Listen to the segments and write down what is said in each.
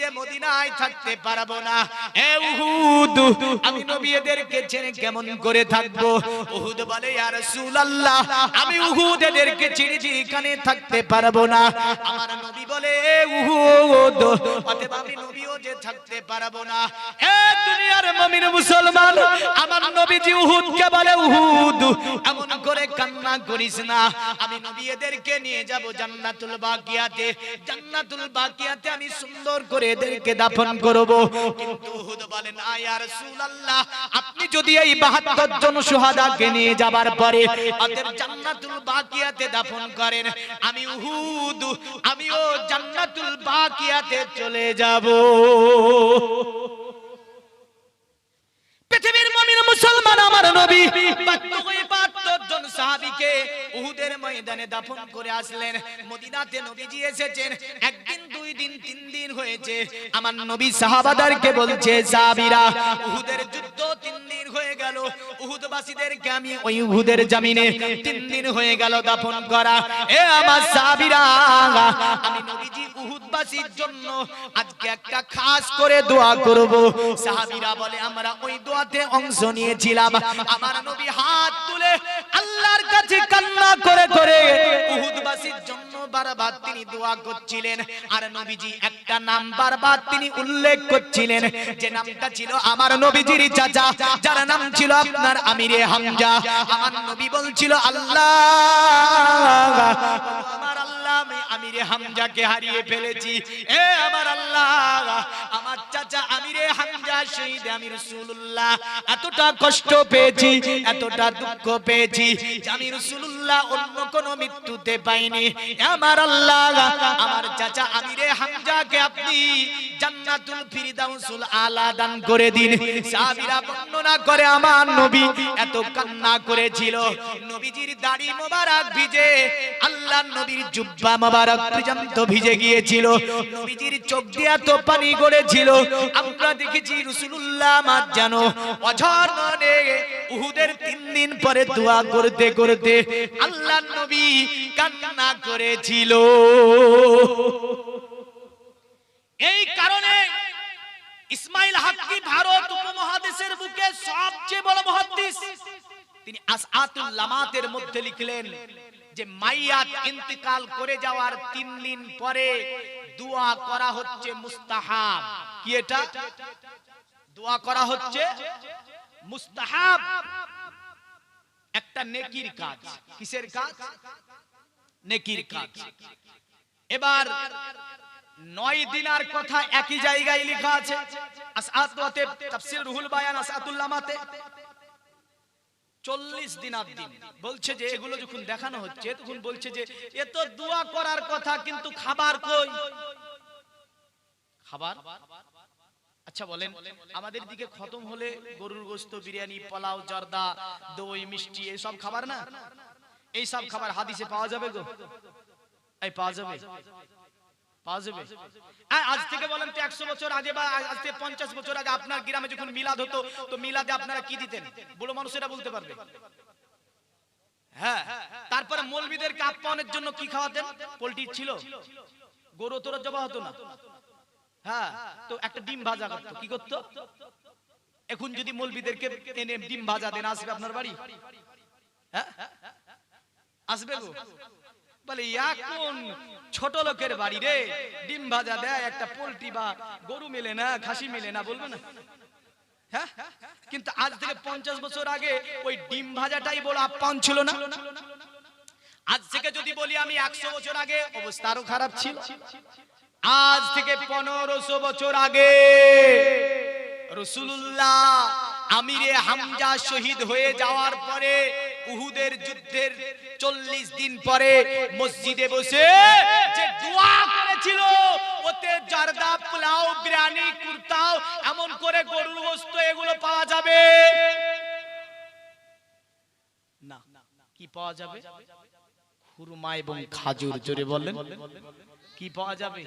যে মদিনায় থাকতে পারবো না। এ উহুদ, আমি নবী এদেরকে ছেড়ে কেমন করে থাকবো? উহুদ বলে ইয়া রাসূলুল্লাহ, আমি উহুদ এদেরকে ছেড়ে যে এখানে থাকতে পারবো না। আমার নবী বলে এ উহুদ, অতএব আমি নবীও যে থাকতে পারবো না। এ দুনিয়ার মুমিন মুসলমান, আমার নবীজি উহুদকে বলে উহুদ এমন করে কান্না করিস না, আমি নবী এদেরকে নিয়ে যাব জান্নাতুল বাকিয়াতে। জান্নাতুল বাকিয়াতে আমি সুন্দর করে এদেরকে দাফন করব। কিন্তু উহুদ বলে না ইয়া রাসূলুল্লাহ, আপনি যদি এই 72 জন শুহাদাকে নিয়ে যাবার পরে ওদের জান্নাতুল বাকিয়াতে দাফন করেন, আমি উহুদ আমিও জান্নাতুল বাকিয়াতে চলে যাব। পৃথিবীর মুমিন মুসলমান, আমার নবী 72 জন সাহাবীকে উহুদের ময়দানে দাফন করে আসলেন। মদিনাতে নবীজি এসেছেন একদিন, দুই দিন, তিন দিন হয়েছে। আমার নবী সাহাবাদেরকে বলছে সাহাবীরা, উহুদের যুদ্ধ 3 দিন হয়ে গেল, উহুদবাসীদেরকে আমি ওই উহুদের জমিনে 3 দিন হয়ে গেল দাফন করা। এ আমার সাহাবীরা, আমি নবীজি উহুদবাসীর জন্য আজকে একটা খাস করে দোয়া করব। সাহাবীরা বলে আমরা ওই দোয়াতে অংশ নিয়েছিলাম। আমার নবী হাত তুলে আল্লাহর কাছে কান্না করে করে উহুদবাসীর জন্য বারবার তিনি দোয়া করছিলেন। আর নবীজি একটা নাম বারবার তিনি উল্লেখ করছিলেন, যে নামটা ছিল আমার নবীজির চাচা, যার নাম ছিল আপনার আমিরে হামজা। আমার নবী বলছিল আল্লাহ, আমার আল্লাহ, আমি আমিরে হামজাকে হারিয়ে ফেলেছি। এ আমার আল্লাহ, আমার চাচা আমিরে হামজা শহীদ আমি রাসূলুল্লাহ এতটা কষ্ট পেয়েছি, এতটা দুঃখ পেয়েছি, আমি রাসূলুল্লাহ অন্য কোন মৃত্যুতে পাইনি। আমার আল্লাহ, আমার চাচা আমিরে হামজাকে আপনি জান্নাতুল ফিরদাউসুল আলা দান করে দিন। সাহাবীরা বর্ণনা করে আমার নবী এত কান্না করেছিল, নবীজির দাড়ি মোবারক ভিজে, আল্লাহর নবীর জুব্বা মোবারক পর্যন্ত ভিজে গিয়েছিল, নবীজির চোখ দিয়ে এত পানি গড়েছিল। আমরা দেখেছি রাসূলুল্লাহ আমার যেন অঝর মনে উহুদের 3 দিন পরে দোয়া করতে করতে আল্লাহর নবী কান্না করেছিল। এই কারণে ইসমাইল হাক্কি ভারত উপমহাদেশের বুকে সবচেয়ে বড় মুহাদ্দিস, তিনি আসআতুল লামাতের মধ্যে লিখলেন যে মাইয়াত ইন্তিকাল করে যাওয়ার 3 দিন পরে দোয়া করা হচ্ছে মুস্তাহাব। কি এটা? দোয়া করা হচ্ছে মুস্তাহাব, একটা নেকির কাজ। কিসের কাজ? নেকির কাজ। এবার 9 দিনার কথা একই জায়গায় লেখা আছে আসআতুতে তাফসীর রুহুল বায়ান আসআতুল লামাতে 40 দিনার দিন বলছে যে এগুলো যখন দেখানো হচ্ছে তখন বলছে যে এ তো দোয়া করার কথা, কিন্তু খাবার কই? খাবার? আচ্ছা বলেন, আমাদের দিকে খতম হলে গরুর গোশত, বিরিয়ানি, পোলাও, জর্দা, দই, মিষ্টি এই সব খাবার না? এই সব খাবার হাদিসে পাওয়া যাবে গো? এই পাওয়া যাবে? পাওয়া যাবে? আজ থেকে বলেন তো 100 বছর আগে বা আজ থেকে 50 বছর আগে আপনার গ্রামে যখন মিলাদ হতো, তো মিলাদে আপনারা কি দিতেন? বুড়ো মানুষেরা বলতে পারবে। হ্যাঁ, তারপরে মৌলবীদেরকে আপ্যায়নের জন্য কি খাওয়াতেন? পোল্ট্রি ছিল, গরু তোরা জবা হতো না। হ্যাঁ, তো একটা ডিম ভাজা করতো। কি করতো? এখন যদি মৌলবীদেরকে এনে ডিম ভাজা দেন, আসবে আপনার বাড়ি? হ্যাঁ, আসবে গো? বলে এখন ছোট লোকের বাড়ি রে, ডিম ভাজা দেয়, একটা পোল্ট্রি বা গরু মেলে না, খাসি মেলে না, বলবে না? হ্যাঁ, কিন্তু আজ থেকে 50 বছর আগে ওই ডিম ভাজাটাই বড় আপ্যায়ন ছিল না? আজ থেকে যদি বলি আমি 100 বছর আগে, অবস্থা আরো খারাপ ছিল। আজ থেকে 1500 বছর আগে রাসূলুল্লাহ আমিরে হামজা শহীদ হয়ে যাওয়ার পরে উহুদের যুদ্ধের 40 দিন পরে মসজিদে বসে যে দোয়া করেছিল, ওতে জর্দা, পোলাও, বিরিয়ানি, কুরতাও, এমন করে গরুর গোশত এগুলো পাওয়া যাবে না। কি পাওয়া যাবে? খুরমা এবং খাজুর। জোরে বলেন, কি পাওয়া যাবে?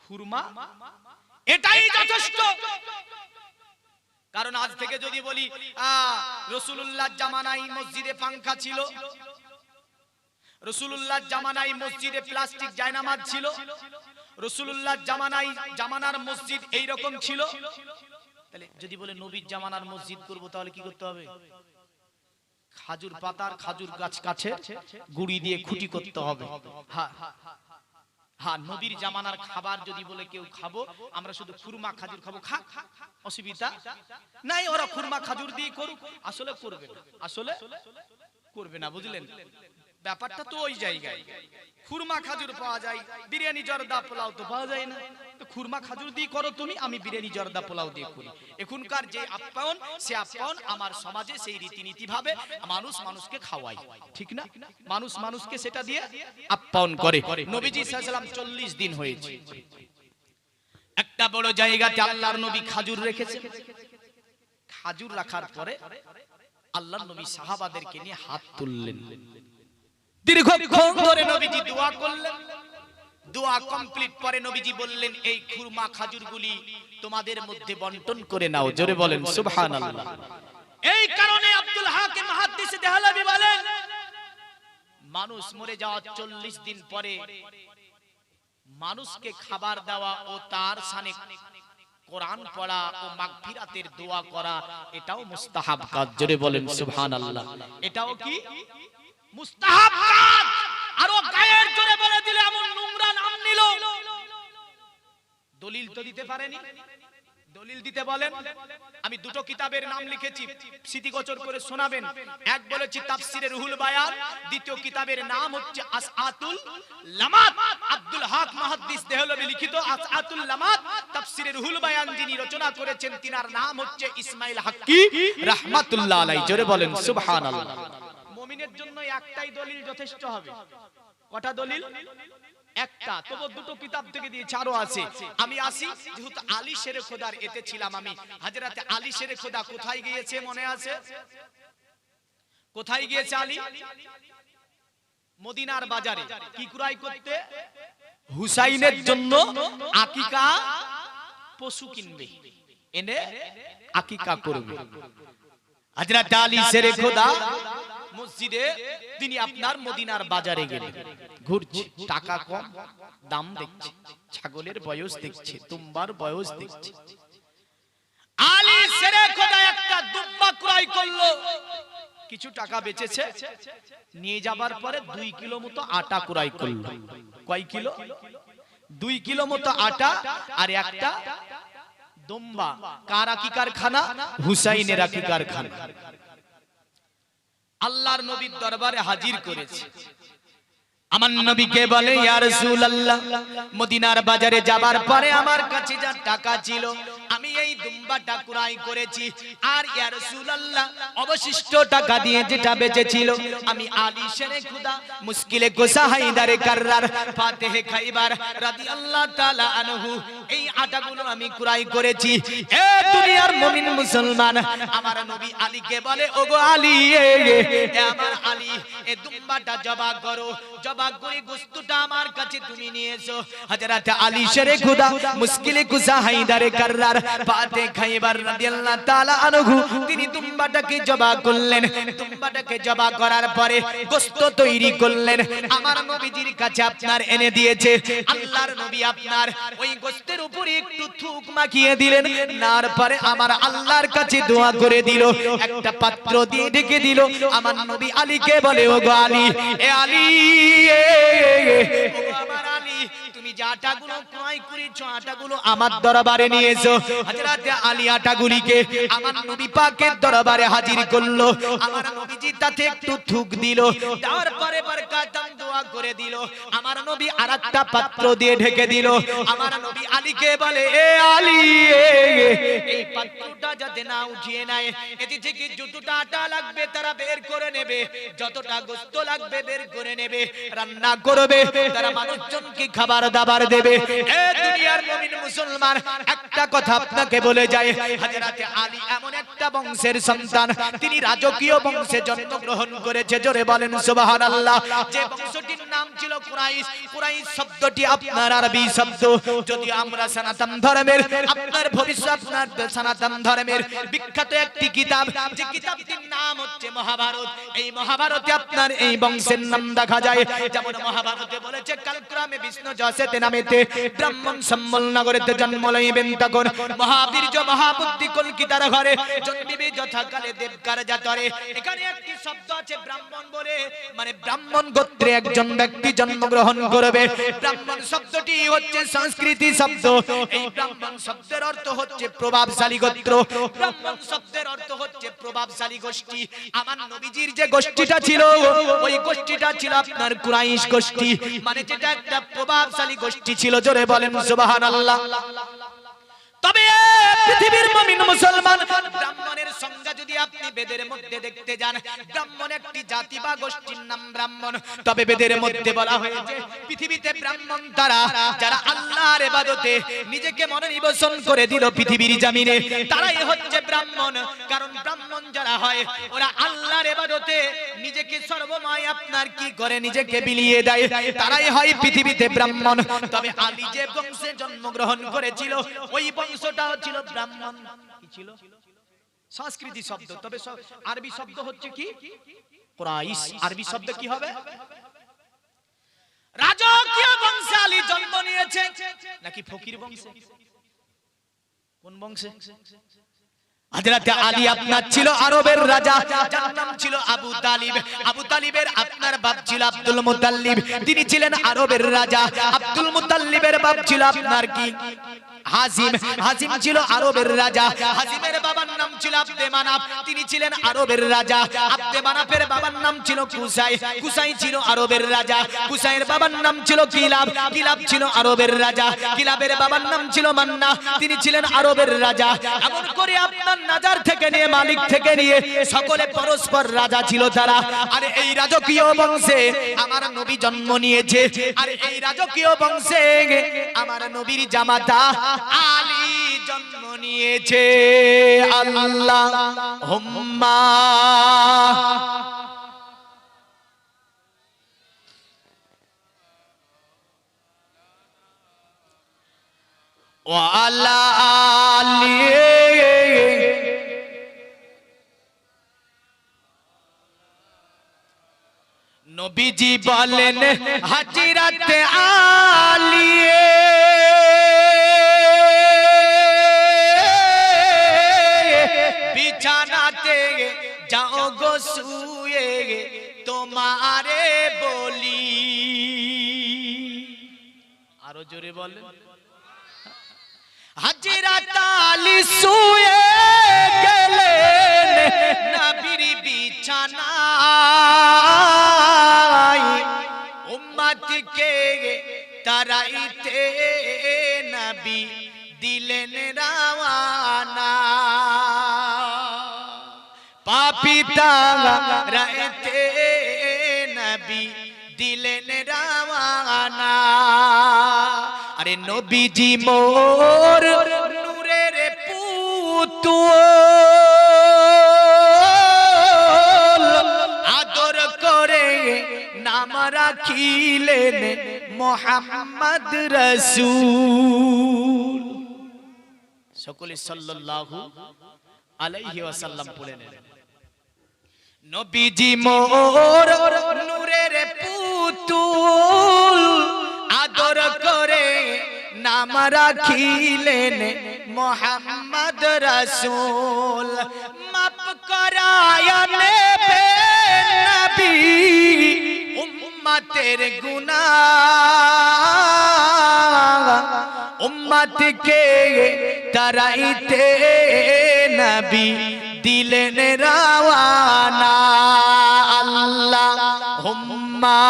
খুরমা, এটাই যথেষ্ট। কারণ আজ থেকে যদি বলি রাসূলুল্লাহর জামানায় মসজিদে পাঙ্খা ছিল, রাসূলুল্লাহর জামানায় মসজিদে প্লাস্টিক জায়নামাজ ছিল, রাসূলুল্লাহ জামানার মসজিদ এই রকম ছিল। তাহলে যদি বলে নবীর জামানার মসজিদ করব, তাহলে কি করতে হবে? খাজুর পাতার খাজুর গাছ কাছে গুড়ি দিয়ে খুঁটি করতে হবে। হ্যাঁ, নবীর জামানার খাবার যদি বলে কেউ খাবো, আমরা শুধু খুরমা খাজুর খাবো, অসুবিধা নাই। ওরা খুরমা খাজুর দিয়ে করুক, আসলে করবে না, বুঝলেন? ব্যাপারটা তো ওই জায়গায়। খুরমা খাজুর পাওয়া যায়, বিরিয়ানি জর্দা পোলাও তো পাওয়া যায় না। তো খুরমা খাজুর দিয়ে করো তুমি, আমি বিরিয়ানি জর্দা পোলাও দিয়ে করি। এখনকার যে আপ্যায়ন, সে আপ্যায়ন আমার সমাজে সেই রীতিনীতি ভাবে মানুষকে খাওয়ায়, ঠিক না? মানুষকে সেটা দিয়ে আপ্যায়ন করে। নবীজি সাল্লাল্লাহু আলাইহি ওয়াসাল্লাম 40 দিন হয়েছে একটা বড় জায়গাতে আল্লাহর নবী খাজুর রেখেছেন। খাজুর রাখার পরে আল্লাহর নবী সাহাবাদেরকে নিয়ে হাত তুললেন। দীর্ঘক্ষণ ধরে নবীজি দোয়া করলেন। দোয়া কমপ্লিট পরে নবীজি বললেন, এই খুরমা খাজুরগুলি তোমাদের মধ্যে বন্টন করে নাও। জোরে বলেন সুবহানাল্লাহ। এই কারণে আব্দুল হাকিম মুহাদ্দিস দেহলভী বলেন, মানুষ মরে যাওয়ার 40 দিন পরে মানুষকে খাবার দেওয়া ও তার শানে কোরআন পড়া ও মাগফিরাতের দোয়া করা, এটাও মুস্তাহাব কাজ। জোরে বলেন সুবহানাল্লাহ। এটাও কি মুস্তাহাব কাজ? আরো গায়ের জোরে বলে দিলে এমন নোংরা নাম নিল। দলিল তো দিতে পারেনি, দলিল দিতে বলেন। আমি দুটো কিতাবের নাম লিখেছি, স্মৃতিগোচর করে শোনাবেন। এক বলেছি তাফসিরে রুহুল বায়ান, দ্বিতীয় কিতাবের নাম হচ্ছে আসআতুল লামাত। আব্দুল হক মুহাদ্দিস দেহলভী লিখিত আসআতুল লামাত তাফসিরে রুহুল বায়ান যিনি রচনা করেছেন, তিনার নাম হচ্ছে ইসমাইল হাক্কি রাহমাতুল্লাহ আলাইহি। জোরে বলেন সুবহানাল্লাহ। মুমিনের জন্য একটাই দলিল যথেষ্ট হবে। কটা দলিল? একটা। তবু দুটো কিতাব থেকে দিয়েছে, আরো আছে। আমি আসি, যেহেতু আলী শেরে খোদার এতে ছিলাম আমি। হযরতে আলী শেরে খোদা কোথায় গিয়েছে মনে আছে? কোথায় গিয়েছে আলী? মদিনার বাজারে। কি ক্রয় করতে? হুসাইনের জন্য আকিকা পশু কিনবে, এনে আকিকা করবে। হযরত আলী শেরে খোদা মসজিদে তিনি আপনার মদিনার বাজারে গেলেন। ঘুরছে, টাকা কম, দাম দেখছে, ছাগলের বয়স দেখছে, তুম্বার বয়স দেখছে। আলী শেরে খোদা একটা দুব্বা ক্রয় করলো, কিছু টাকা বেচেছে। নিয়ে যাবার পরে 2 কিলো মতো আটা ক্রয় করলো। কয় কিলো? 2 কিলো মতো আটা আর একটা দুম্বা। কার আকিকার খানা? হুসাইনের আকিকার খানা। আল্লাহর নবীর দরবারে হাজির করেছে। আমার নবীকে বলে, ইয়া রাসূলুল্লাহ, মদিনার বাজারে যাবার পরে আমার কাছে যা টাকা ছিল আমি এই দুম্বাটা ক্রয় করেছি, আর ইয়া রাসূলুল্লাহ অবশিষ্ট টাকা দিয়ে যেটা বেঁচেছিল আমি আলী শেরে খোদা মুশকিলে গোসা হায়দারে কাররার ফাতেহে খাইবার রাদিয়াল্লাহু তাআলা আনহু এই আটাগুলো আমি ক্রয় করেছি। এ দুনিয়ার মুমিন মুসলমান, আমার নবী আলীকে বলে, ওগো আলী, আমার আলী, এই দুম্বাটা জবাই করো। জবাই করে গোশতটা আমার কাছে তুমি নিয়ে এসো। হযরত আলী শেরে খোদা মুশকিলে গোসা হায়দারে কাররার ফাতেহে খাইবার রাদিয়াল্লাহু তাআলা আনহু তিনি দুম্বাটাকে জবাই করলেন। দুম্বাটাকে জবাই করার পরে গোশত তৈরি করলেন। আমার নবীজির কাছে আপনার এনে দিয়েছে। আল্লাহর নবী আপনার ওই গোশতের উপরে একটু থুক মাখিয়ে দিলেন। নার পরে আমার আল্লাহর কাছে দোয়া করে দিল। একটা পাত্র দিয়ে ঢেকে দিল। আমার নবী আলীকে বলে, ওগো আলী, এ আলী, ওগো আমার আলী, তুমি যে আটাগুলো ক্রয় করেছো আটাগুলো আমার দরবারে নিয়ে এসো। হযরত আলী আটাগুলিকে আমার নবী পাকের দরবারে হাজির করলো। আমার নবীজি তাতে একটু থুক দিল, দেওয়ার পরে বরকাতান দোয়া করে দিল। আমার নবী আরেকটা পাত্র দিয়ে ঢেকে দিল। আমার নবী আলীকে বলে, এ আলী, এই পাত্রটা যাতে না উঠিয়ে নেয়, এটি থেকে যতটা আটা লাগবে তারা বের করে নেবে, যতটা গোশত লাগবে বের করে নেবে, রান্না করবে, তারা মানুষজনকে খাবার দাবার দেবে। এ দুনিয়ার মুমিন মুসলমান, একটা কথা আপনাকে বলে যায়, হযরত আলী এমন একটা বংশের সন্তান, তিনি রাজকীয় বংশে জন্মগ্রহণ করেছে। জোরে বলেন সুবহানাল্লাহ। যে বংশটির নাম ছিল কুরাইশ। কুরাইশ শব্দটি আপনার আরবি শব্দ। যদি আমরা সনাতন ধর্মের, আপনার ভবিষ্যৎ আপনার সনাতন ধর্মের ধর্মের বিখ্যাত একটি কিতাব, যে কিতাবটির নাম হচ্ছে মহাভারত। এই মহাভারতে আপনার এই বংশের নাম দেখা যায়। যেমন মহাভারতে বলেছে, কালক্রমে বিষ্ণু যশেতে নামেতে ব্রাহ্মণ সম্বল নগরেতে জন্ম লইবেন, তখন মহাবীর্য মহাবুদ্ধি কলকিতার ঘরে জন্মিবে যথাকালে দেবকার জাতরে। এখানে একটি শব্দ আছে ব্রাহ্মণ বলে, মানে ব্রাহ্মণ গোত্রে একজন ব্যক্তি জন্মগ্রহণ করবে। ব্রাহ্মণ শব্দটি হচ্ছে সংস্কৃতি শব্দ। এই ব্রাহ্মণ শব্দের অর্থ হচ্ছে প্রভাবশালী গোত্র, ব্রাহ্মণ শব্দের অর্থ হচ্ছে প্রভাবশালী গোষ্ঠী। আমার নবীজির যে গোষ্ঠীটা ছিল, ওই গোষ্ঠীটা ছিল আপনার কুরাইশ গোষ্ঠী, মানে যেটা একটা প্রভাবশালী গোষ্ঠী ছিল। জোরে বলেন সুবহানাল্লাহ। তবে পৃথিবীর মুমিন মুসলমান, ব্রাহ্মণের সংজ্ঞা যদি আপনি বেদের মধ্যে দেখতে যান, ব্রাহ্মণ একটি জাতি বা গোষ্ঠীর নাম ব্রাহ্মণ। তবে বেদের মধ্যে বলা হয়েছে পৃথিবীতে ব্রাহ্মণ তারা যারা আল্লাহর ইবাদতে নিজেকে মনোনিবেশন করে দিল পৃথিবীর জমিনে, তারাই হচ্ছে ব্রাহ্মণ। কারণ ব্রাহ্মণ যারা হয় ওরা আল্লাহর ইবাদতে নিজেকে সর্বময় আপনার কি করে, নিজেকে বিলিয়ে দেয়, তারাই হয় পৃথিবীতে ব্রাহ্মণ। তবে আলী যে বংশে জন্মগ্রহণ করেছিল, ওই বংশটাও ছিল ব্রাহ্মণ। কি ছিল? সংস্কৃতি শব্দ। তবে আরবি শব্দ হচ্ছে কি? কুরাইশ। আরবি শব্দ কি হবে? রাজকীয় বংশে আলী জন্ম নিয়েছে নাকি ফকির বংশে? কোন বংশে? হযরত আলী আপনার ছিল আরবের রাজা, যার নাম ছিল আবু তালিব। আবু তালিবের আপনার বাপ ছিল আব্দুল মুতাল্লিব, তিনি ছিলেন আরবের রাজা। আব্দুল মুতাল্লিবের বাপ ছিল আপনার কি? হাজিম। হাজিম ছিল আরবের রাজা। হাজিমের বাবার নাম ছিল আব্দে মানাফ, তিনি ছিলেন আরবের রাজা। আব্দে মানাফের বাবার নাম ছিল কুসাই। কুসাই ছিল আরবের রাজা। কুসাইয়ের বাবার নাম ছিল কিলাব। কিলাব ছিল আরবের রাজা। কিলাবের বাবার নাম ছিল মান্না, তিনি ছিলেন আরবের রাজা। এমন করে আপনার নাজার থেকে নিয়ে মালিক থেকে নিয়ে সকলে পরস্পর রাজা ছিল তারা। আর এই রাজকীয় বংশে আমার নবী জন্ম নিয়েছে। আর এই রাজকীয় বংশে আমার নবীর জামাতা আলী জন্ম নিয়েছে। আল্লাহুম্মা ওয়া আলা আলি। নবীজি বলেন হাজরাতে আলী বিছানাতে যাও গো শুয়ে তোমারে বলি। আরো জোরে বলেন। হযরত আলী শুয়ে গেলেন নবীর বিছানায়, উম্মতকে তারাইতে নবী দিলেন রওয়ানা। পাপী তারাইতে নবী দিলেন রওয়ানা। আরে নবীজি মোর নূরের পুতুল, আদর করে নাম রাখিলেন মুহাম্মদ রাসূল। সকলে সাল্লাল্লাহু আলাইহি ওয়াসাল্লাম বলেন। নবীজি মোর নূরের পুতুল, আদর করে নাম রাখিলেন মুহাম্মদ রাসূল। মাফ করায়া নেবে নবী উম্মতের গুনাহ, উম্মতকে তারাইতে নবী দিলেন রওয়ানা। আল্লাহুম্মা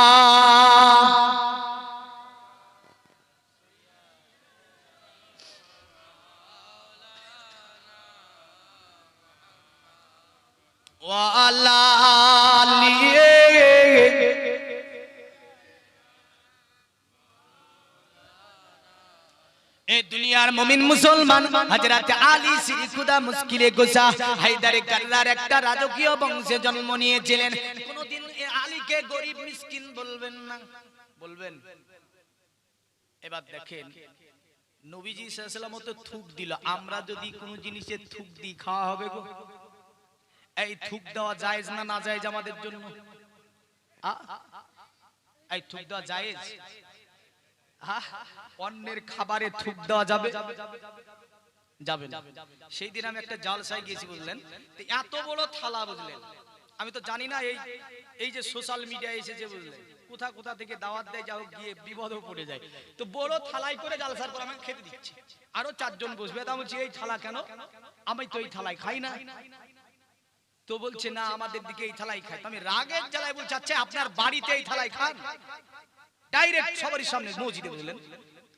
ওয়া আলা আলি। এ দুনিয়ার মুমিন মুসলমান, হযরত আলী শ্রী খুদা মুশকিলে গোসা হায়দারে কাল্লার একটা রাজকীয় বংশে জন্ম নিয়েছিলেন। কোনদিন এ আলীকে গরিব মিসকিন বলবেন না? বলবেন? এবার দেখেন নবীজি সাল্লাল্লাহু আলাইহি ওয়াসাল্লাম তো থুক দিল, আমরা যদি কোনো জিনিসে থুক দিই খাওয়া হবে গো? এই থুক দেওয়া জায়েজ না না জায়েজ আমাদের জন্য? এই থুক দেওয়া জায়েজ? অন্যের খাবারে থুক দেওয়া যাবে? যাবে না। সেই দিন আমি একটা জালসায় গেছি, বুঝলেন, এত বড় থালা, বুঝলেন, আমি তো জানি না এই যে সোশ্যাল মিডিয়া এসেছে, বুঝলেন, কোথা কোথা থেকে দাওয়াত দেয়, যাও গিয়ে বিপদও পড়ে যায়। তো বড় থালাই করে জালসার পর আমি খেতে দিচ্ছি, আরো 4 জন বসবে, তা বলছি এই থালা কেন? আমি তো এই থালায় খাই না। তো বলছে না আমাদের দিকে এই থালাই খায়। আমি রাগের জ্বালায় বলছি আচ্ছা আপনার বাড়িতে এই থালাই খান? ডাইরেক্ট সবারই সামনে মসজিদে, বুঝলেন,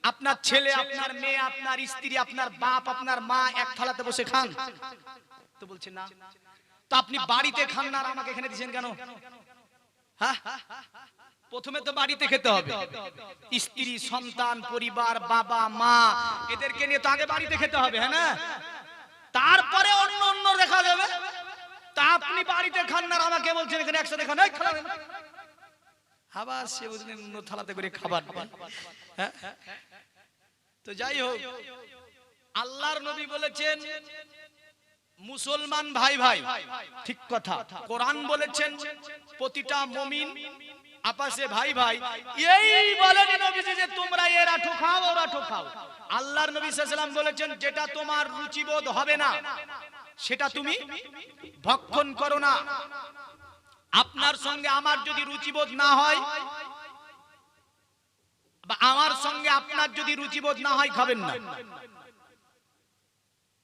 আপনার ছেলে, আপনার মেয়ে, আপনার স্ত্রী, আপনার বাপ, আপনার মা এক থালাতে বসে খান? তো বলছে না। তো আপনি বাড়িতে খান না, আর আমাকে এখানে দিয়েছেন কেন? হ্যাঁ, প্রথমে তো বাড়িতে খেতে হবে, স্ত্রী, সন্তান, পরিবার, বাবা মা, এদেরকে নিয়ে তো আগে বাড়িতে খেতে হবে, হ্যাঁ না? তারপরে অন্য অন্য দেখা যাবে। তা আপনি বাড়িতে খান না, আমাকে বলছেন এখানে একসাথে খান। আবার সে, বুঝলেন, অন্য থালাতে করে খাবার। হ্যাঁ, তো যাই হোক, আল্লাহর নবী বলেছেন মুসলমান ভাই ভাই, ঠিক কথা। কোরআন বলেছেন প্রতিটা মুমিন আপাশে ভাই ভাই। এই বলেন নবীজি যে তোমরা এর আঠো খাও ওর আঠো খাও। আল্লাহর নবী সাল্লাল্লাহু আলাইহি ওয়াসাল্লাম বলেছেন যেটা তোমার রুচিবোধ হবে না সেটা তুমি ভক্ষণ করো না। আপনার সঙ্গে আমার যদি রুচিবোধ না হয়, বা আমার সঙ্গে আপনার যদি রুচিবোধ না হয়, খাবেন না।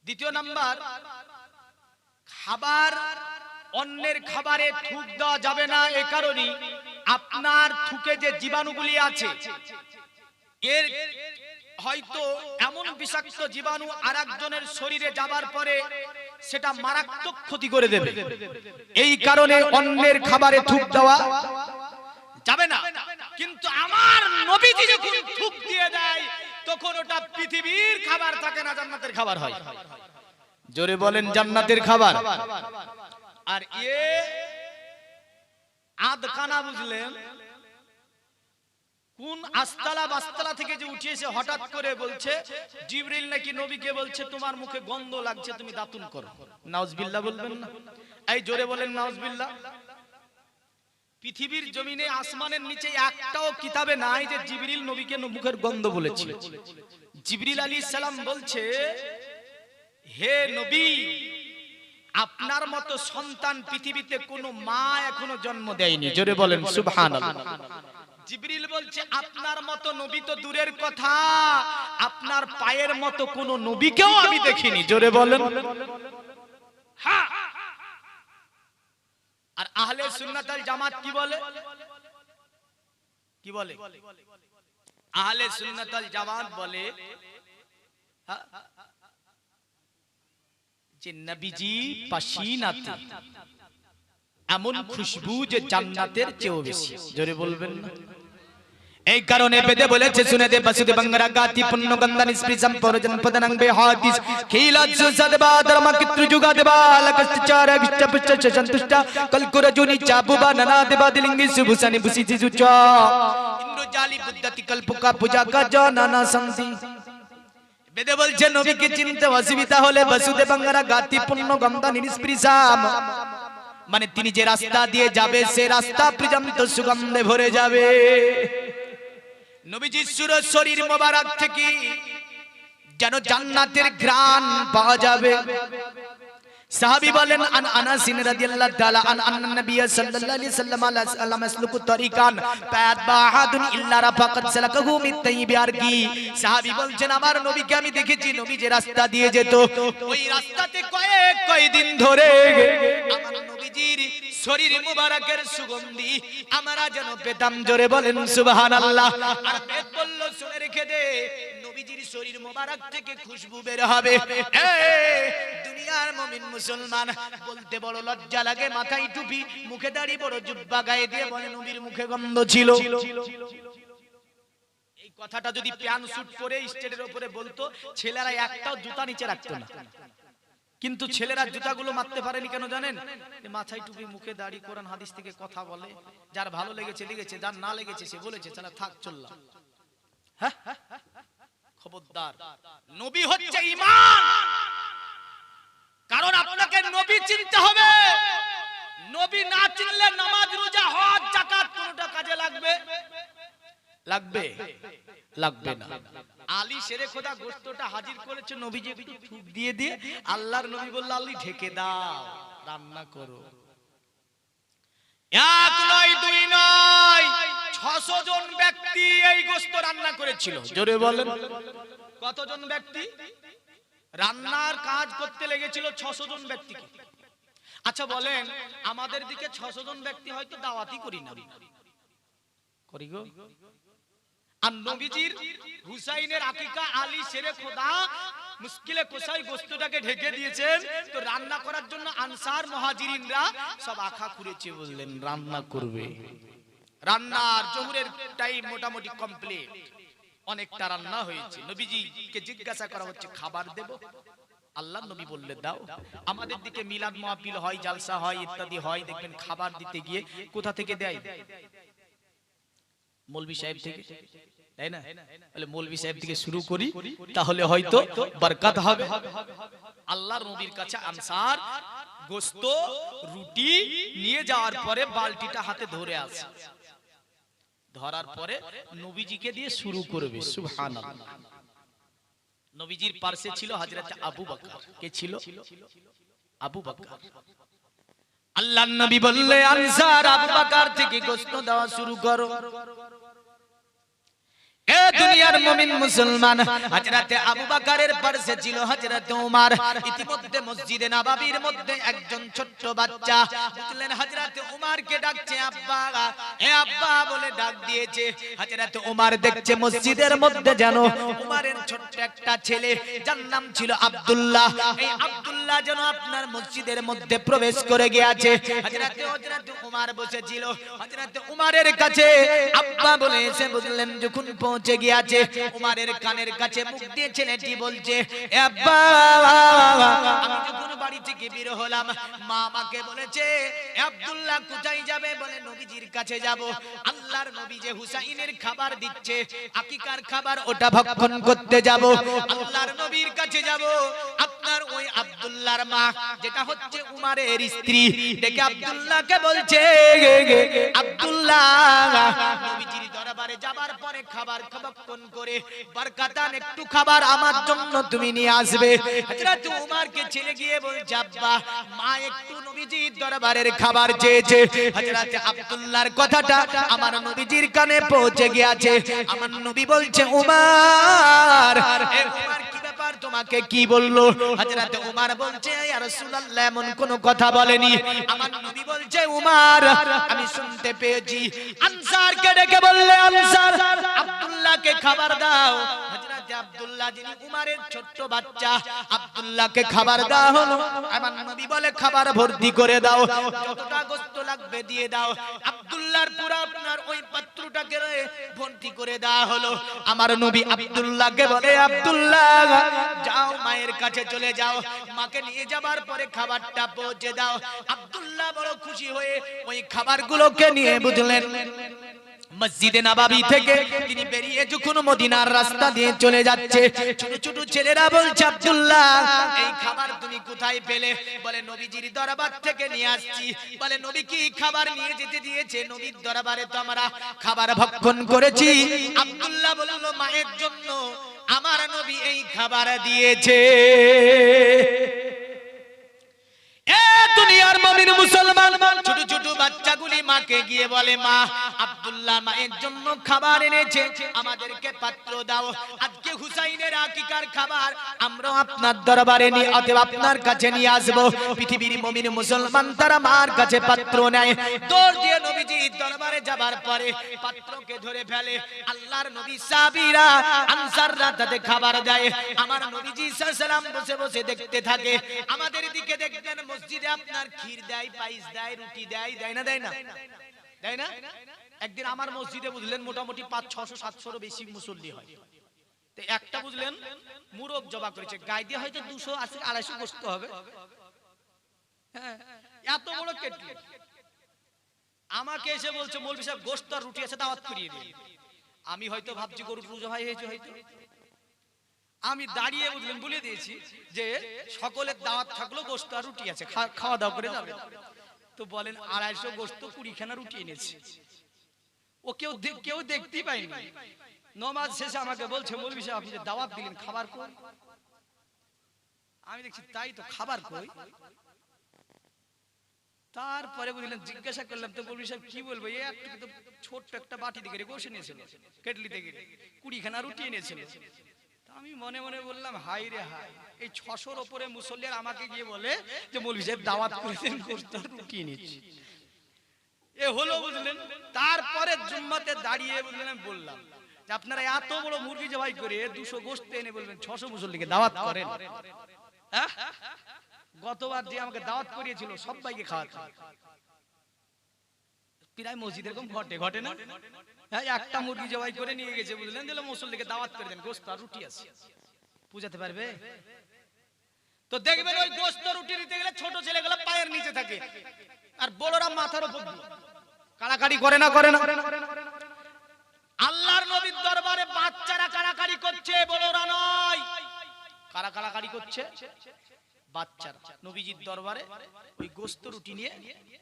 দ্বিতীয় নাম্বার, খাবার, অন্যের খাবারে থুক দেওয়া যাবে না। এ কারণে আপনার থুকে যে জীবাণুগুলি আছে, এর হয়তো এমন বিষাক্ত জীবাণু আরেকজনের শরীরে যাবার পরে সেটা মারাত্মক ক্ষতি করে দেবে। এই কারণে অন্যের খাবারে থুক দেওয়া যাবে না। কিন্তু আমার নবীজি যখন থুক দিয়ে দেয় তখন ওটা পৃথিবীর খাবার থাকে না, জান্নাতের খাবার হয়। জোরে বলেন জান্নাতের খাবার। আর এ আধখানা, বুঝলেন, কোন আস্তালা বাস্তালা থেকে যে উঠিয়েছে, হঠাৎ করে বলছে জিবরিল নাকি নবীকে বলছে তোমার মুখে গন্ধ লাগছে, তুমি দাতুন করো। নাউজুবিল্লাহ বলবেন না? এই জোরে বলেন নাউজুবিল্লাহ। পৃথিবীর জমিনে আসমানের নিচে একটাও কিতাবে নাই যে জিবরিল নবীকে মুখের গন্ধ বলেছে। জিবরিল আলাইহিস সালাম বলছে হে নবী, আপনার মতো সন্তান পৃথিবীতে কোনো মা এখনো জন্ম দেয়নি। জোরে বলেন সুবহানাল্লাহ। জিবরিল বলছে আপনার মতো নবী তো দূরের কথা, আপনার পায়ের মতো কোনো নবীকেও আমি দেখিনি। জোরে বলেন। হ্যাঁ। আর আহলে সুন্নাত ওয়াল জামাত কি বলে? কি বলে? আহলে সুন্নাত ওয়াল জামাত বলে যে নবীজি পাসিনাতে এমন খুশবু যে জান্নাতের চেয়েও বেশি। জোরে বলবেন না? এই কারণে বেদে বলেছে শুনে দে বাসুদে বাংরা গাতি পুণ্য গন্ধা নিষ্প্রিসম পরজন পদনং বে হাদিস খিলাত সুসদবা ধর্ম কিত্রু যুগা দেবা লকস্ত চার গিষ্ট পুষ্ট সন্তুষ্ট কলকুর জুনি চাবুবা ননা দেবা দিলিঙ্গি সুবুসানি বুসি জিজুচা ইন্দ্র জালি বুদ্ধতি কল্পকা পূজা কা জানা শান্তি। বেদে বলছে নবীকে চিনতে অসুবিধা হলে বাসুদে বাংরা গাতি পুণ্য গন্ধা নিষ্প্রিসম, মানে তিনি যে রাস্তা দিয়ে যাবে সে রাস্তা পর্যন্ত সুগন্ধে ভরে যাবে। নবীজির শরীর মোবারক থেকে যেন জান্নাতের ঘ্রাণ পাওয়া যাবে। সাহাবী বলেন আন আনাস রাদিয়াল্লাহু তাআলা আন নবী সাল্লাল্লাহু আলাইহি ওয়াসাল্লাম আসলুকু তরিকান ফাতবাহাদুন ইল্লা রাফাকাত সালাকাহু মিন তাইয়্যিবি আরকি। সাহাবী বলছেন আমার নবীকে আমি দেখেছি, নবী যে রাস্তা দিয়ে যেত ওই রাস্তাতে কয়েকদিন ধরে আমার নবীজির শরীর মুবারকের সুগন্ধি আমরা যেন পেতাম। জোরে বলেন সুবহানাল্লাহ। আর পেট বলল শুনে রেখে দে, নবীজির শরীর মুবারক থেকে খুশবু বের হবে। দুনিয়ার মুমিন মুসলমান বলতে বড় লজ্জা লাগে, মাথায় টুপি, মুখে দাড়ি, বড় জুব্বা গায়ে দিয়ে বলে নবীর মুখে গন্ধ ছিল। এই কথাটা যদি প্যান্ট স্যুট পরে স্টেজের উপরে বলতো ছেলেরা একটাও জুতা নিচে রাখতো না। কিন্তু ছেলেরা জুতাগুলো মারতে পারেনি কেন জানেন? মাথায় টুপি, মুখে দাড়ি, কোরআন হাদিস থেকে কথা বলে। যার ভালো লেগেছে লেগেছে, যার না লেগেছে সে বলেছে চালা থাক চললাম। হ্যাঁ, খবরদার, নবী হচ্ছে ঈমান। কারণ আপনাকে নবী চিনতে হবে। নবী না চিনলে নামাজ রোজা হজ যাকাত কোনটা কাজে লাগবে? লাগবে? লাগবে না। আলী শেরে খোদা গোশতটা হাজির করেছে, নবীজি একটু থুক দিয়ে দিয়ে আল্লাহর নবী বলল, আলী ঢেকে দাও, রান্না করো। এক নয়, দুই নয়, 600 জন ব্যক্তি এই গোশত রান্না করেছিল। জোরে বলেন, কতজন ব্যক্তি? রান্নার কাজ করতে লেগেছিল 600 জন ব্যক্তিকে। আচ্ছা বলেন, আমাদের দিকে 600 জন ব্যক্তি হয়তো দাওয়াতই করি না, করি গো। আর নবীজির হুসাইনের আকিকা আলী শেরে খোদা মুশকিলে কোসাই গোশতটাকে ঢেকে দিয়েছেন, তো রান্না করার জন্য আনসার মুহাজিরিনরা সব আখা খুঁড়েছে, বললেন রান্না করবে। রান্নার জোহরের টাইম মোটামুটি কমপ্লিট, অনেকটা রান্না হয়েছে। নবীজিকে জিজ্ঞাসা করা হচ্ছে, খাবার দেব? আল্লাহ নবী বললেন দাও। আমাদের দিকে মিলাদ মাহফিল হয়, জালসা হয়, ইত্যাদি হয়, দেখবেন খাবার দিতে গিয়ে কোথা থেকে দেয়? মৌলভী সাহেব থেকে, তাই না? বলে মৌলভী সাহেব থেকে শুরু করি, তাহলে হয়তো বরকত হবে। আল্লাহর নবীর কাছে আনসার গোশত রুটি নিয়ে যাওয়ার পরে বালতিটা হাতে ধরে আছে, ধরার পরে নবীজিকে দিয়ে শুরু করবে। সুবহানাল্লাহ। নবীজির পাশে ছিল হযরত আবু বকর। কে ছিল? আবু বকর। আল্লাহর নবী বললে, আনসার আবু বকর থেকে গোশত দেওয়া শুরু করো। এ দুনিয়ার মুমিন মুসলমান, হযরত আবু বকরের পাশে ছিল হযরত ওমর। ইতিমধ্যে মসজিদে নববীর মধ্যে একজন ছোট্ট বাচ্চা বুঝলেন হযরত ওমরকে ডাকছে, আব্বা, এ আব্বা বলে ডাক দিয়েছে। হযরত ওমর দেখছে মসজিদের মধ্যে যেন ওমরের ছোট্ট একটা ছেলে, যার নাম ছিল আব্দুল্লাহ, এই আব্দুল্লাহ যেন আপনার মসজিদের মধ্যে প্রবেশ করে গিয়েছে। হযরত ওমর বসেছিল, হযরত ওমরের কাছে আব্বা বলে এসে বুঝলেন যখন পৌঁছে গিয়েছে, উমারের কানের কাছে মুখ দিয়ে ছেলেটি বলছে, এ আব্বা, আমি যখন বাড়ি থেকে বের হলাম, মা আমাকে বলেছে, এ আব্দুল্লাহ কোথায় যাবে? বলে নবীজির কাছে যাব। আল্লাহর নবী যে হুসাইনের খাবার দিচ্ছে, আকিকার খাবার, ওটা ভক্ষণ করতে যাব। আল্লাহর নবীর কাছে যাব। আপনার ওই আব্দুল্লাহর মা, যেটা হচ্ছে উমারের স্ত্রী, ডেকে আব্দুল্লাহকে বলছে, আব্দুল্লাহ, নবীজির দরবারে যাবার পরে খাবার ভক্ষণ করে বরকতান একটু খাবার আমার জন্য তুমি নিয়ে আসবে। হযরত উমরকে ছেলে গিয়ে বলছে, আব্বা, মা একটু নবীজির দরবারের খাবার চেয়েছে। হযরত আব্দুল্লাহর কথাটা আমার নবীজির কানে পৌঁছে গিয়েছে। আমার নবী বলছে, উমর, এ উমর কি ব্যাপার, তোমাকে কি বললো? হযরত উমর বলছে, ইয়া রাসূলুল্লাহ, এমন কোনো কথা বলেনি। আমার নবী বলছে, উমর, আমি শুনতে পেয়েছি। আনসারকে ডেকে বললে, আনসার, আব্দুল্লাহকে খাবার দাও। হযরত আব্দুল্লাহ যিনি উমরের ছোট্ট বাচ্চা, আব্দুল্লাহকে খাবার দাও হলো। আমার নবী বলে, খাবার ভর্তি করে দাও, যতটা গোশত লাগবে দিয়ে দাও। আব্দুল্লাহর পুরো আপনার ওই পাত্রটাকে ভর্তি করে দেওয়া হলো। আমার নবী আব্দুল্লাহকে বলে, আব্দুল্লাহ, যাও মায়ের কাছে চলে যাও, মাকে নিয়ে যাবার পরে খাবারটা পৌঁছে দাও। আব্দুল্লাহ বড় খুশি হয়ে ওই খাবারগুলোকে নিয়ে বুঝলেন মসজিদে নববী থেকে তিনি বেরিয়ে যখন মদিনার রাস্তা দিয়ে চলে যাচ্ছে, ছোট ছোট ছেলেরা বলছে, আব্দুল্লাহ, এই খাবার তুমি কোথায় পেলে? বলে নবীজির দরবার থেকে নিয়ে আসছি। বলে নবী কি খাবার নিয়ে যেতে দিয়েছে? নবীর দরবারে তো আমরা খাবার ভক্ষণ করেছি। আব্দুল্লাহ বলল, মায়ের জন্য আমার নবী এই খাবার দিয়েছে। এ দুনিয়ার মুমিন মুসলমান, ছোট ছোট বাচ্চাগুলি মাকে গিয়ে বলে, মা, আব্দুল্লাহ মায়ের জন্য খাবার এনেছে, আমাদেরকে পাত্র দাও। আজকে হুসাইনের আকিকার খাবার আমরা আপনার দরবারে নিয়ে, অতএব আপনার কাছে নিয়ে আসবো। পৃথিবীর মুমিন মুসলমান তারা মার কাছে পাত্র নেয়, দৌড় দিয়ে নবীজির দরবারে যাবার পরে পাত্রকে ধরে ফেলে। আল্লাহর নবী, সাহাবীরা, আনসাররা তাতে খাবার দেয়। আমার নবীজি সাল্লাল্লাহু আলাইহি ওয়াসাল্লাম বসে বসে দেখতে থাকে। আমাদের দিকে দেখবেন মসজিদে আপনার ক্ষীর দেয়, পায়েস দেয়, রুটি দেয়, দেয় না? দেয় না? দেয় না? একদিন আমার মসজিদে বুঝলেন মোটামুটি 500-600-700 বেশি মুসল্লি হয়। তো একটা বুঝলেন মুরগ জবা করেছে, গায়ে দিয়ে হয়তো 280-250 গোশত হবে। হ্যাঁ, এত বড় কেটলি। আমাকে এসে বলছে, মৌলভী সাহেব, গোশত আর রুটি আছে, দাওয়াত করিয়ে দিন। আমি হয়তো ভাবছি গরুর রোজা হয়েছে হয়তো। আমি দাঁড়িয়ে বুঝলেন বলে দিয়েছি যে সকলের দাওয়াত থাকলো, গোশত আর রুটি আছে, খাওয়া দাওয়া করে যাবে। তো বলেন 250 গোশত 20 খানা রুটি এনেছে। ও কেউ দেখতেই পায়নি। নামাজ শেষে আমাকে বলছে, মৌলভী সাহেব আপনি যে দাওয়াত দিলেন খাবার কই? আমি দেখছি তাই তো, খাবার কই? তারপরে বুঝলেন জিজ্ঞাসা করলাম, তো মৌলভী সাহেব কি বলবো, এই একটু তো ছোট্ট একটা বাটি থেকে গোশ এনেছিল, কেটলি থেকে 20 খানা রুটি এনেছিল। আমি মনে মনে বললাম, হাই রে হাই, এই 600-র উপরে মুসল্লির আমাকে গিয়ে বলে যে মৌলভী সাহেব দাওয়াত করেছেন, গোশত আর রুটি এনেছি। এ হলো বুঝলেন। তারপরে জুম্মাতে দাঁড়িয়ে বুঝলেন আমি বললাম যে আপনারা এত বড় মুরগি জবাই করে 200 গোশত এনে বলবেন 600 মুসল্লিকে দাওয়াত করেন। গতবার যে আমাকে দাওয়াত করিয়েছিল সবাইকে খাওয়াতে, প্রায় মসজিদ এরকম ঘটে না? হ্যাঁ, একটা মুরগি জবাই করে নিয়ে গেছে বুঝলেন, দিলে মুসল্লিকে দাওয়াত করে দেন, গোশত আর রুটি আছে, বুঝাতে পারবে? তো দেখবেন ওই গোশত রুটি দিতে গেলে ছোট ছেলেগুলো পায়ের নিচে থাকে আর বড়রা মাথার উপর দিয়ে কাড়াকাড়ি করে না। আল্লাহর নবীর দরবারে বাচ্চারা কাড়াকাড়ি করছে, বড়রা নয়। কারা কাড়াকাড়ি করছে? বাচ্চারা নবীজির দরবারে ওই গোশত রুটি নিয়ে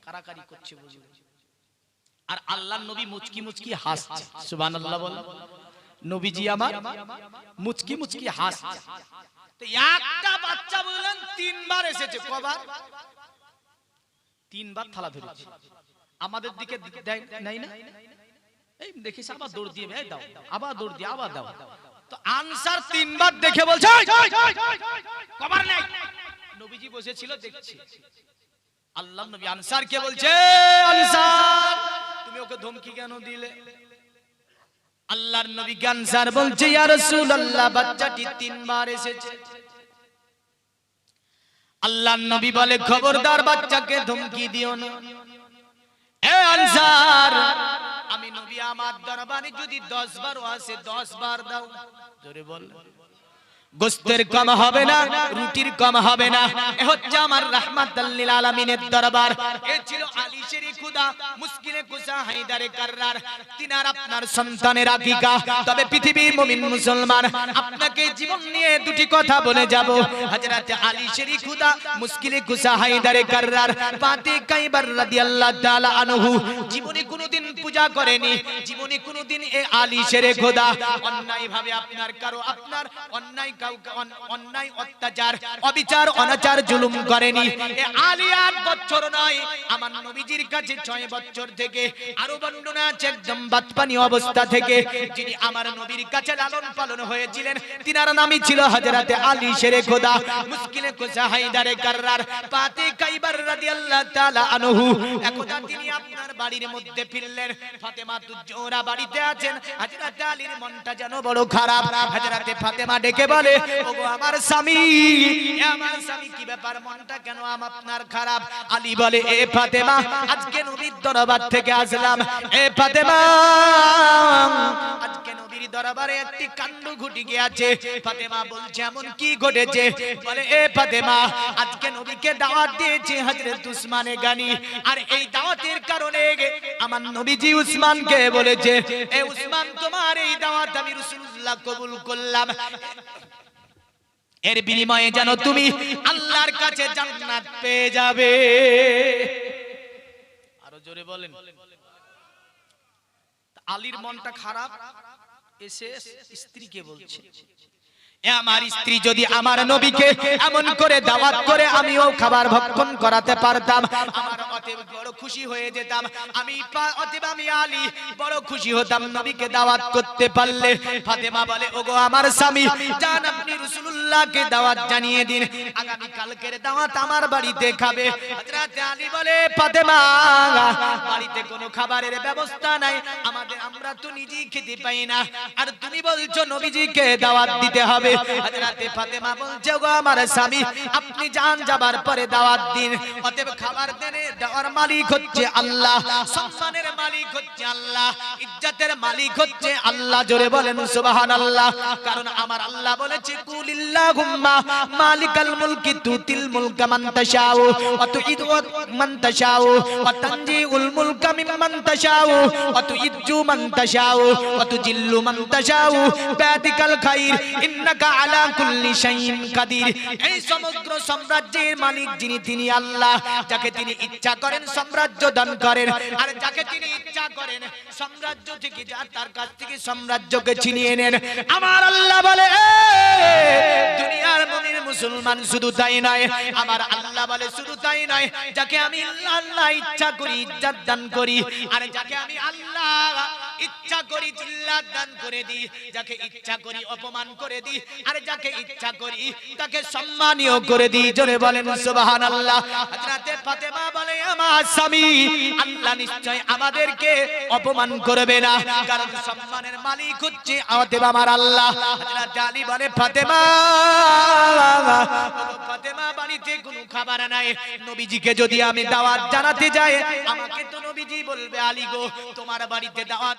কাড়াকাড়ি করছে বুঝলেন। আর আল্লাহর নবী মুচকি মুচকি হাসছে, সুবহানাল্লাহ বল। নবীজি আমার মুচকি মুচকি হাসছে। তো একটা বাচ্চা বুঝলেন 3 বার এসেছে। কবার? 3 বার থালা ধরেছে। আমাদের দিকে নাই না, এই দেখিস আবার দৌড় দিয়ে দাও, আবার দৌড় দিয়ে আবার দাও। তো আনসার 3 বার দেখে বলছে কবার নাই। নবীজি বসেছিল দেখছে। আল্লাহর নবী আনসারকে বলছে, আনসার তুমি ওকে ধমকি কেন দিলে? আল্লাহর নবী আনসার বলছে, ইয়া রাসূলুল্লাহ বাচ্চাটি 3 বার এসেছে। আল্লাহর নবী বলে, খবরদার বাচ্চাকে ধমকি দিও না। এ আনসার, আমি নবী আমার দরবারে যদি 10 বার আসে 10 বার দাও। জোরে বল। গোশতের কম হবে না, রুটির কম হবে না। এ হচ্ছে আমার রাহমাতুল লিল আলামিনের দরবার। এ ছিল আলী শেরি খুদা মুশকিলে কুসা হায়দারে কাররার, তিনার আপনার সন্তানের আকিকা। তবে পৃথিবীর মুমিন মুসলমান, আপনাকে জীবন নিয়ে দুটি কথা বলে যাব। হযরত আলী শেরি খুদা মুশকিলে কুসা হায়দারে কাররার পাতি কাইবার রাদিয়াল্লাহু তাআলা আনহু জীবনে কোনোদিন পূজা করেনি, জীবনে কোনোদিন এ আলী শেরি খুদা অন্যায় ভাবে আপনার অন্যায় অত্যাচার অবিচার অনাচার জুলুম করেনি। এ আলী 8 বছর নয়, আমার নবীজির কাছে 6 বছর থেকে, আরো বর্ণনা আছে একদম বাতপানি অবস্থা থেকে যিনি আমার নবীর কাছে লালন পালন হয়েছিলেন, তিনার নামই ছিল হযরত আলী শেরে খোদা মুশকিলে কুসা হায়দারে কাররার পাতি কাইবার রাদিয়াল্লাহু তাআলা আনহু। একদা তিনি আপনার বাড়ির মধ্যে ফিরলেন, ফাতেমা তুজোরা বাড়িতে আছেন। হযরত আলীর মনটা যেন বড় খারাপ। হযরত ফাতেমা ডেকে বলে, ওগো আমার স্বামী, আমার স্বামী কি ব্যাপার, মনটা কেন আপনার খারাপ? আলী বলে, এ ফাতেমা আজকে নবীর দরবার থেকে আসলাম। এ ফাতেমা আজকে নবীর দরবারে একটি কাণ্ড ঘটে গিয়েছে। ফাতেমা বলছে, এমন কি ঘটেছে? বলে, এ ফাতেমা আজকে নবীকে দাওয়াত দিয়েছে হযরত উসমানে গানি, আর এই দাওয়াতের কারণে আমার নবীজি উসমানকে বলেছে, এ উসমান তোমার এই দাওয়াত আমি রাসূলুল্লাহ কবুল করলাম, এর বিনিময়ে যেন তুমি আল্লাহর কাছে জান্নাত পেয়ে যাবে। আরো জোরে বলেন। আলীর মনটা খারাপ, এসে স্ত্রীকে বলছে, এ আমার স্ত্রী যদি আমার নবীকে এমন করে দাওয়াত করে আমিও খাবার ভক্ষণ করাতে পারতাম, আমার অতএব বড় খুশি হয়ে যেতাম। অতএব আমি আলী বড় খুশি হতাম নবীকে দাওয়াত করতে পারলে। ফাতেমা বলে, ওগো আমার স্বামী, জান আপনি রাসূলুল্লাহকে দাওয়াত জানিয়ে দিন, আগামী কালকের দাওয়াত আমার বাড়িতে খাবে। হযরত আলী বলে, ফাতেমা বাড়িতে কোনো খাবারের ব্যবস্থা নাই, আমরা তো নিজেই খেতে পাই না, আর তুমি বলছো নবীজিকে দাওয়াত দিতে হবে। হযরত ফাতেমা বলছে, গো আমার স্বামী, আপনি জান যাবার পরে দাওয়াত দিন। অতএব খাবার দেওয়ার মালিক হচ্ছে আল্লাহ, সম্মানের মালিক হচ্ছে আল্লাহ, ইজ্জতের মালিক হচ্ছে আল্লাহ। জোরে বলেন সুবহানাল্লাহ। কারণ আমার আল্লাহ বলেছে, কুলিল্লাহুম্মা মালিকাল মুলকি তুতিল মুলকা মান তাশাউ ওয়া তুইযু মান তাশাউ ওয়া তানজিউল মুলকা মিম্মান তাশাউ ওয়া তুইজ্জু মান তাশাউ ওয়া তুজিল্লু মান তাশাউ বিয়াদিকাল খাইর ইন্নাকা ইন্নাকা আলা কুল্লি শাইইন কাদির। এই সমগ্র সাম্রাজ্যের মালিক যিনি তিনি আল্লাহ। যাকে তিনি ইচ্ছা করেন সাম্রাজ্য দান করেন, আর যাকে তিনি ইচ্ছা করেন সাম্রাজ্য থেকে তার কাছ থেকে সাম্রাজ্যকে ছিনিয়ে নেন। আমার আল্লাহ বলে দুনিয়ার মুমিন মুসলমান শুধু তাই নয়, আমার আল্লাহ বলে শুধু তাই নয়, যাকে আমি আল্লাহ ইচ্ছা করি ইজ্জত দান করি, আর যাকে আমি আল্লাহ ইচ্ছা করি জিল্লাত দান করে দিই, যাকে ইচ্ছা করি অপমান করে দিই, আর যাকে ইচ্ছা করি তাকে সম্মানীয় করে দিই। জোরে বলেন সুবহানাল্লাহ। হযরতে ফাতেমা বলে আমার স্বামী আল্লাহ নিশ্চয় আমাদেরকে অপমান করবে না, কারণ সম্মানের মালিক হচ্ছে আমার আল্লাহ। হযরতে আলী বলে ফাতেমা ফাতেমা বাড়িতে কোনো খাবার নাই, নবীজিকে যদি আমি দাওয়াত জানাতে যাই আমাকে তো নবীজি বলবে আলী গো তোমার বাড়িতে দাওয়াত